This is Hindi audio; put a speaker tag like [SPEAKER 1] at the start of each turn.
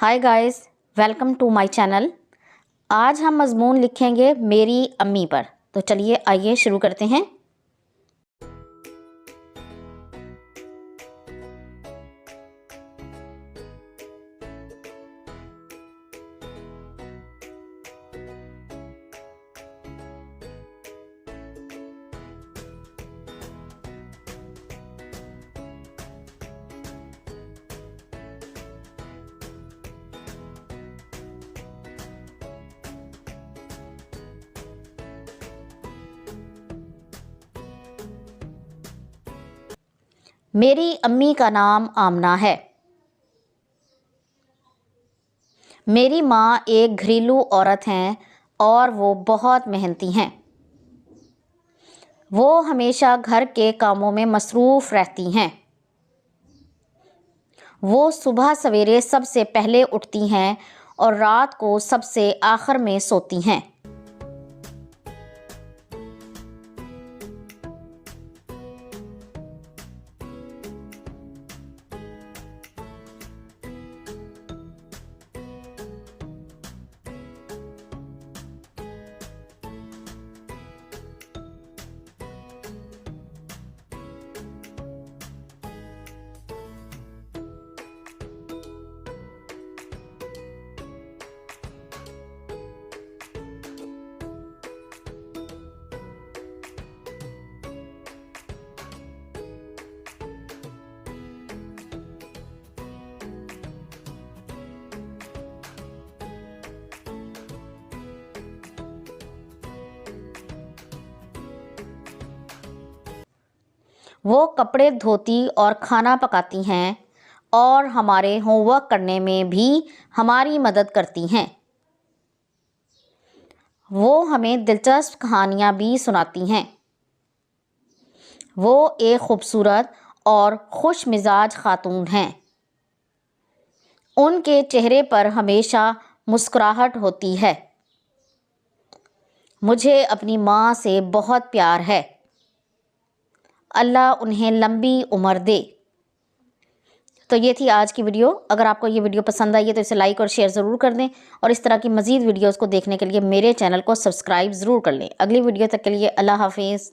[SPEAKER 1] Hi guys, welcome to my channel. आज हम मज़मून लिखेंगे मेरी अम्मी पर। तो चलिए आइए शुरू करते हैं। मेरी अम्मी का नाम आमना है। मेरी माँ एक घरेलू औरत हैं और वो बहुत मेहनती हैं। वो हमेशा घर के कामों में मसरूफ़ रहती हैं। वो सुबह सवेरे सबसे पहले उठती हैं और रात को सबसे आखिर में सोती हैं। वो कपड़े धोती और खाना पकाती हैं और हमारे होमवर्क करने में भी हमारी मदद करती हैं। वो हमें दिलचस्प कहानियाँ भी सुनाती हैं। वो एक खूबसूरत और खुश मिजाज खातून हैं। उनके चेहरे पर हमेशा मुस्कुराहट होती है। मुझे अपनी माँ से बहुत प्यार है। अल्लाह उन्हें लंबी उम्र दे। तो ये थी आज की वीडियो। अगर आपको ये वीडियो पसंद आई है तो इसे लाइक और शेयर ज़रूर कर दें और इस तरह की मज़ीद वीडियोज़ को देखने के लिए मेरे चैनल को सब्सक्राइब ज़रूर कर लें। अगली वीडियो तक के लिए अल्लाह हाफिज़।